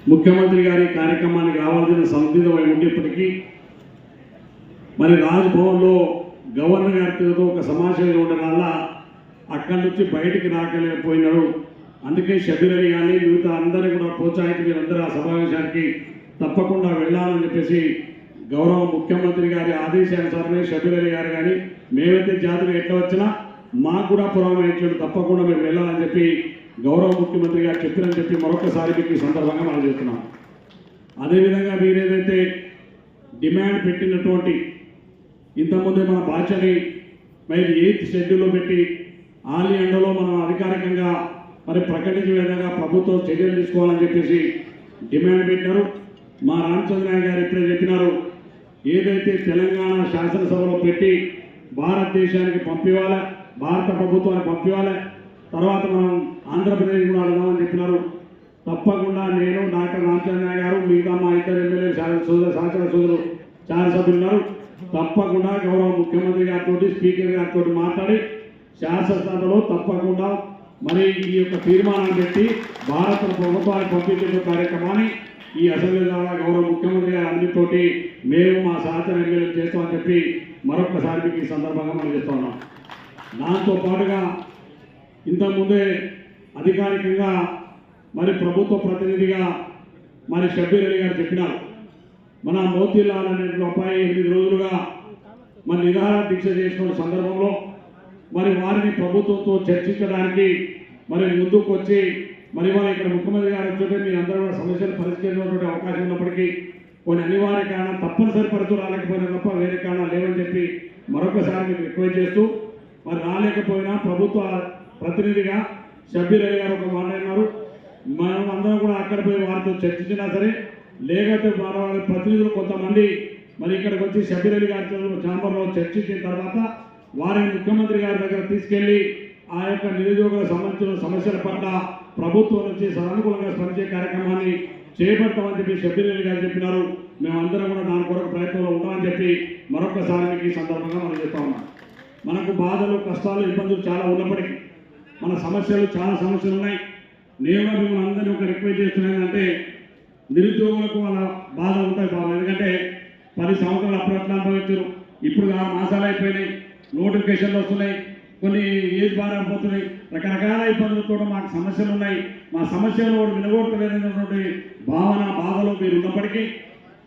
ముఖ్యమంత్రి గారి కార్యక్రమానికి రావాల్సిన సంసిద్ధమై ఉండేప్పటికీ మరి రాజ్భవన్లో గవర్నర్ గారితో ఒక సమావేశం ఉండడం వల్ల అక్కడి నుంచి బయటికి రాకలేకపోయినాడు. అందుకే షబీర్ అలీ కానీ మిగతా అందరినీ కూడా ప్రోత్సహించి మీరందరూ ఆ సమావేశానికి తప్పకుండా వెళ్ళాలని చెప్పేసి గౌరవ ముఖ్యమంత్రి గారి ఆదేశానుసారమే షబీర్ అలీ గారు కానీ మేమైతే జాతర ఎట్లా వచ్చినా మాకు కూడా పురాణం ఇచ్చాడు, తప్పకుండా మేము వెళ్ళాలని చెప్పి గౌరవ ముఖ్యమంత్రి గారు చెప్పినని చెప్పి మరొకసారి మీకు ఈ సందర్భంగా మనం చెప్తున్నాం. అదేవిధంగా మీరు ఏదైతే డిమాండ్ పెట్టినటువంటి ఇంతకుముందే మన భాషని మరి 8th షెడ్యూల్లో పెట్టి ఆలి ఎండలో మనం అధికారికంగా మరి ప్రకటించే విధంగా ప్రభుత్వం చర్యలు తీసుకోవాలని చెప్పేసి డిమాండ్ పెట్టారు. మా రామచంద్రయ్య గారు ఇప్పుడే చెప్పినారు, ఏదైతే తెలంగాణ శాసనసభలో పెట్టి భారతదేశానికి పంపివ్వాలి, భారత ప్రభుత్వానికి పంపివ్వాలి, తర్వాత మనం ఆంధ్రప్రదేశ్ కూడా అడదామని చెప్పినారు. తప్పకుండా నేను డాక్టర్ రామచంద్రయ్య గారు మిగతా మా ఇద్దరు ఎమ్మెల్యే శాసనసభ్యులు శాసనసభ్యులు ఉన్నారు, తప్పకుండా గౌరవ ముఖ్యమంత్రి గారితో స్పీకర్ గారితో మాట్లాడి శాసనసభలో తప్పకుండా మరి ఈ యొక్క తీర్మానాన్ని పెట్టి భారత ప్రభుత్వానికి పంపించే కార్యక్రమాన్ని ఈ అసెంబ్లీ ద్వారా గౌరవ ముఖ్యమంత్రి గారు అన్నితోటి మేము మా సహచర ఎమ్మెల్యేలు చేస్తామని చెప్పి మరొకసారి మీకు ఈ సందర్భంగా మనం చేస్తూ ఉన్నాం. దాంతో పాటుగా ఇంతకుముందే అధికారికంగా మరి ప్రభుత్వ ప్రతినిధిగా మరి షబీర్ అలీ గారు చెప్పినారు, మన మోతీలాల్ అనే అబ్బాయి 8 రోజులుగా మన నిరాహార దీక్ష చేసిన సందర్భంలో మరి వారిని ప్రభుత్వంతో చర్చించడానికి మరి ముందుకు వచ్చి మరి వారు ఇక్కడ ముఖ్యమంత్రి గారు వచ్చే మీరందరూ కూడా సమస్యలు పరిష్కరించేటువంటి అవకాశం ఉన్నప్పటికీ కొన్ని అనివార్య కారణం తప్పనిసరి పరిస్థితులు రాలేకపోయినా తప్ప వేరే కారణాలు లేవని చెప్పి మరొకసారి మీకు రిక్వెస్ట్ చేస్తూ మరి రాలేకపోయినా ప్రభుత్వ ప్రతినిధిగా షబీర్ అలీ గారు ఒక మాట్లాడినారు, మనం అందరం కూడా అక్కడ పోయి వారితో చర్చించినా సరే లేకపోతే వారి ప్రతినిధులు కొంతమంది మరి ఇక్కడికి వచ్చి షబీర్ అలీ గారి ఛాంబర్లో చర్చించిన తర్వాత వారిని ముఖ్యమంత్రి గారి దగ్గర తీసుకెళ్లి ఆ యొక్క నిరుద్యోగులకు సంబంధించిన సమస్యల పట్ల ప్రభుత్వం నుంచి సానుకూలంగా స్పందించే కార్యక్రమాన్ని చేపడతామని చెప్పి షబీర్ అలీ గారు చెప్పినారు. మేమందరం కూడా దాని కొరకు ప్రయత్నంలో ఉంటామని చెప్పి మరొకసారి మీకు ఈ సందర్భంగా మనం చెప్తా ఉన్నాం. మనకు బాధలు కష్టాలు ఇబ్బందులు చాలా ఉన్నప్పటికీ మన సమస్యలు చాలా సమస్యలు ఉన్నాయి. నేను మిమ్మల్ని అందరినీ ఒక రిక్వెస్ట్ చేస్తున్నానంటే నిరుద్యోగులకు వాళ్ళ బాధ ఉంటాయి బాబు, ఎందుకంటే 10 సంవత్సరాలు అప్పుడట్లా అనుభవించారు, ఇప్పుడు 6 మాసాలు అయిపోయినాయి, నోటిఫికేషన్లు వస్తున్నాయి, కొన్ని ఏజ్ బాగా పోతున్నాయి, రకరకాల ఇబ్బందులతో మాకు సమస్యలు ఉన్నాయి, మా సమస్యలు వినగొట్టలేనటువంటి భావన బాధలో మీరు ఉన్నప్పటికీ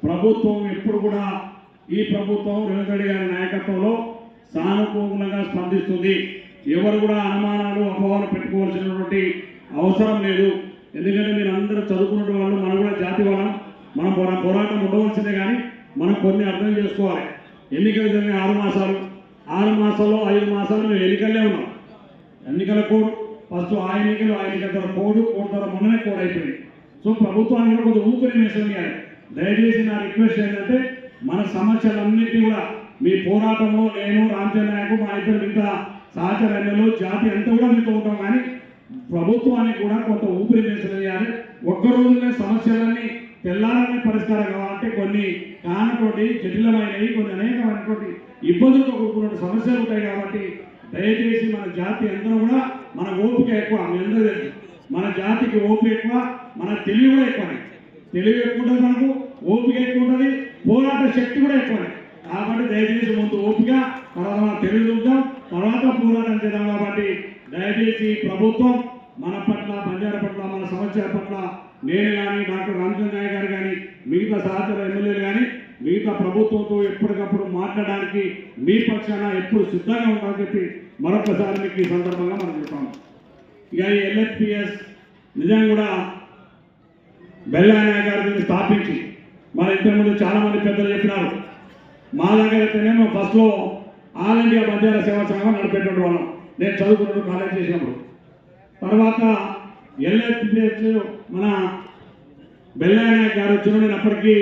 ప్రభుత్వం ఎప్పుడు కూడా ఈ ప్రభుత్వం రేవంత్ రెడ్డి గారి నాయకత్వంలో సానుకూలంగా స్పందిస్తుంది. ఎవరు కూడా అనుమానాలు అపోహలు పెట్టుకోవాల్సినటువంటి అవసరం లేదు. ఎందుకంటే మీరు అందరూ చదువుకున్న వాళ్ళు, మనం కూడా జాతి వాళ్ళం, మనం పోరాటం ఉండవలసిందే, కానీ మనం కొన్ని అర్థం చేసుకోవాలి. ఎన్నికలు జరిగిన 6 మాసాలు, 6 మాసాల్లో 5 మాసాలు మేము ఎన్నికలే ఉన్నాం. ఎన్నికల కోడ్ ఫస్ట్ ఆ ఎన్నికల తర్వాత కోడ్ తర్వాత మొన్ననే కోడ్ అయిపోయింది. సో ప్రభుత్వానికి కూడా కొంచెం ఊపిరి మెసేజ్ చేయాలి. దయచేసి నా రిక్వెస్ట్ ఏంటంటే మన సమస్యలన్నింటినీ కూడా మీ పోరాటంలో నేను రామచంద్రయ్యకు మా ఇద్దరు మిగతా సహచర ఎమ్మెల్యేలు జాతి అంతా కూడా మీతో ఉంటాం, కానీ ప్రభుత్వానికి కూడా కొంత ఊపిరి మెసేజ్ చేయాలి. ఒక్క రోజునే సమస్యలన్నీ తెల్లారనే పరిష్కారం కావాలంటే కొన్ని కానటువంటి జటిలమైనవి, కొన్ని అనేకమైనటువంటి ఇబ్బందులతో కూడుకున్న సమస్యలు ఉంటాయి. కాబట్టి దయచేసి మన జాతి అందరూ కూడా మన ఓపిక ఎక్కువ, మీ అందరూ తెలుసు మన జాతికి ఓపిక ఎక్కువ, మన తెలివి కూడా ఎక్కువ. తెలివి ఎక్కువ ఉంటుంది, మనకు ఓపిక ఎక్కువ ఉంటుంది, పోరాట శక్తి కూడా ఎక్కువ. కాబట్టి దయచేసి ముందు ఓపిక, తర్వాత మన తెలివి చూద్దాం, తర్వాత పోరాటం చేద్దాం. కాబట్టి దయచేసి ప్రభుత్వం మన పట్ల, బంజారా పట్ల, మన సమస్యల పట్ల నేను కానీ డాక్టర్ రామచంద్రయ్య గారు కానీ మిగతా సహచర ఎమ్మెల్యేలు కానీ మిగతా ప్రభుత్వంతో ఎప్పటికప్పుడు మాట్లాడడానికి మీ పక్షాన ఎప్పుడు సిద్ధంగా ఉంటామని చెప్పి మరొకసారి మీకు ఈ సందర్భంగా మనం చెప్తాము. ఇక ఈ ఎల్హెచ్పిఎస్ నిజంగా కూడా బెల్లానాయ్ గారు దీన్ని స్థాపించి మన ఇంతకుముందు చాలామంది పెద్దలు చెప్పినారు. మా దగ్గర అయితేనేమో ఫస్ట్లో ఆల్ ఇండియా బంజారా సేవా సంఘం నడిపేటువంటి వాళ్ళం, నేను చదువుకున్నప్పుడు కాలేజ్ చేసినప్పుడు. తర్వాత ఎల్హెచ్పిఎస్ మన బెల్లానాయక్ గారు వచ్చిన నేను అప్పటికి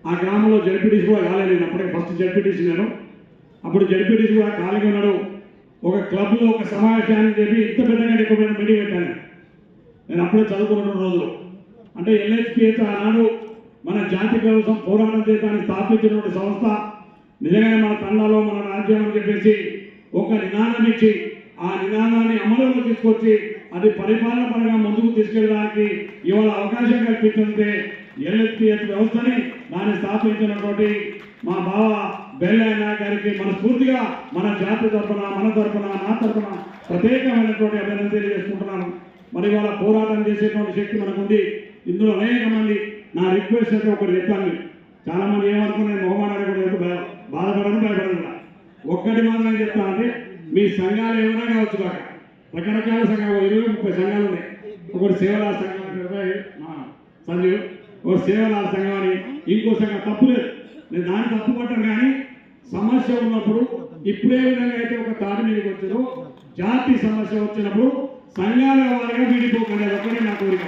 ఆ గ్రామంలో జడ్పీటీసీ కూడా కాలేదు. నేను అప్పటికి ఫస్ట్ జడ్పీటీసీ నేను, అప్పుడు జడ్పీటీసీ కూడా ఖాళీగా ఉన్నాడు. ఒక క్లబ్లో ఒక సమావేశాన్ని చెప్పి ఇంత పెద్దగా ఎక్కువ మీటింగ్ పెట్టాను నేను అప్పుడే చదువుకున్న రోజులు. అంటే ఎల్హెచ్పిఎస్ ఆనాడు మన జాతి కోసం పోరాటం చేయడానికి స్థాపించినటువంటి సంస్థ. నిజంగానే మన తండాలో మన రాజ్యం అని చెప్పేసి ఒక నినాదం ఇచ్చి ఆ నినాదాన్ని అమలులో తీసుకొచ్చి అది పరిపాలన పరంగా ముందుకు తీసుకెళ్ళడానికి ఇవాళ అవకాశం కల్పిస్తుంటే ఎల్ఎస్పిఎస్ వ్యవస్థని దాన్ని స్థాపించినటువంటి మా బావ బెల్లయ్య గారికి మనస్ఫూర్తిగా మన జాతి తరఫున మన తరఫున నా తరఫున ప్రత్యేకమైనటువంటి అభినందన తెలియజేసుకుంటున్నాను. మరి ఇవాళ పోరాటం చేసేటువంటి శక్తి మనకుంది. ఇందులో అనేక మంది నా రిక్వెస్ట్ అయితే ఒకటి చెప్తాను. చాలా మంది ఏమనుకున్నాను మొహమాటాన్ని కూడా బాధపడను భయపడను. ఒక్కటి మాత్రం చెప్తా అంటే మీ సంఘాలు ఏమైనా కావచ్చు కాక రకరకాల సంఘాలు 20-30 సంఘాలు ఉన్నాయి. ఒకటి సేవలా సంఘం సంజీవ్, ఒక సేవలా సంఘం అని ఇంకో సంఘం తప్పులేదు. నేను దాన్ని తప్పు పట్టాను. కానీ సమస్య ఉన్నప్పుడు ఇప్పుడే విధంగా అయితే ఒక తాటి మీదకి వచ్చారో జాతి సమస్య వచ్చినప్పుడు సంఘాల వారిగా విడిపోకండి. అది ఒకటే నా కోరిక.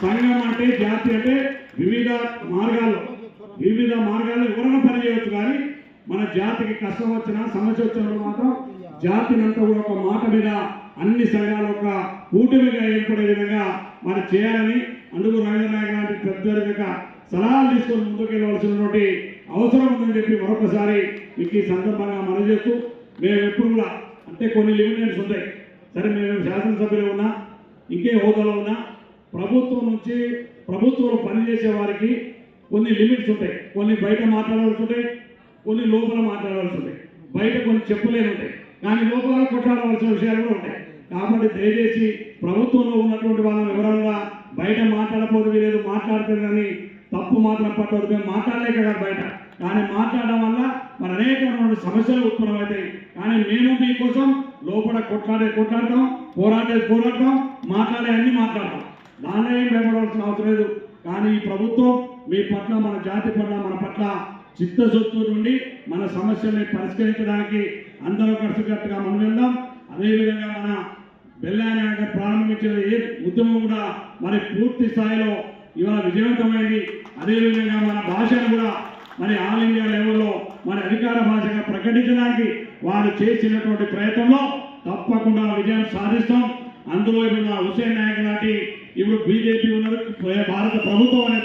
సంఘం అంటే జాతి అంటే వివిధ మార్గాల్లో ఎవరైనా పనిచేయవచ్చు. కానీ మన జాతికి కష్టం వచ్చినా సమస్య వచ్చినప్పుడు మాత్రం జాతినంతా కూడా ఒక మాట మీద అన్ని సంఘాలు ఒక కూటమిగా ఏర్పడే విధంగా మరి చేయాలని అందుకు రంగనాయక లాంటి పెద్ద సలహాలు తీసుకొని ముందుకు వెళ్ళవలసినటువంటి అవసరం ఉందని చెప్పి మరొకసారి మీకు ఈ సందర్భంగా మనం చేస్తూ మేము ఎప్పుడు కూడా అంటే కొన్ని లిమిటెన్స్ ఉంటాయి. సరే మేము శాసనసభ్యులు ఉన్నా ఇంకే హోదాలో ఉన్నా ప్రభుత్వం నుంచి ప్రభుత్వంలో పనిచేసే వారికి కొన్ని లిమిట్స్ ఉంటాయి. కొన్ని బయట మాట్లాడవలసి ఉంటాయి, కొన్ని లోపల మాట్లాడవలసి ఉంటాయి. బయట కొన్ని చెప్పలేని ఉంటాయి, కానీ లోపల కొట్లాడవలసిన విషయాలు కూడా ఉంటాయి. కాబట్టి దయచేసి ప్రభుత్వంలో ఉన్నటువంటి వాళ్ళని ఎవరైనా బయట మాట్లాడకపోతే వీలేదు మాట్లాడుతుందని తప్పు మాత్రం పట్టదు. మేము మాట్లాడలేక కాదు బయట, కానీ మాట్లాడడం వల్ల మరి అనేకమైన సమస్యలు ఉత్పన్నమవుతాయి. కానీ మేము మీకోసం లోపల కొట్లాడతాం, పోరాడతాం, అన్ని మాట్లాడతాం. దాన్ని ఏం భయపడవలసిన అవసరం లేదు. కానీ ఈ ప్రభుత్వం మీ పట్ల మన జాతి పట్ల మన పట్ల చిత్తశుద్ధి నుండి మన సమస్యల్ని పరిష్కరించడానికి అందరూ కలిసికట్టుగా మనం వెళ్దాం. అదేవిధంగా మన బెల్లయ్య ప్రారంభించిన ఏ ఉద్యమం కూడా మరి పూర్తి స్థాయిలో ఇవాళ విజయవంతమైంది. అదేవిధంగా మన భాషను కూడా మరి ఆల్ ఇండియా లెవెల్లో మరి అధికార భాషగా ప్రకటించడానికి వారు చేసినటువంటి ప్రయత్నంలో తప్పకుండా విజయం సాధిస్తాం. అందులో ఇప్పుడు హుసేన్ నాయక్ లాంటి ఇప్పుడు బీజేపీ ఉన్నారు, భారత ప్రభుత్వం అనే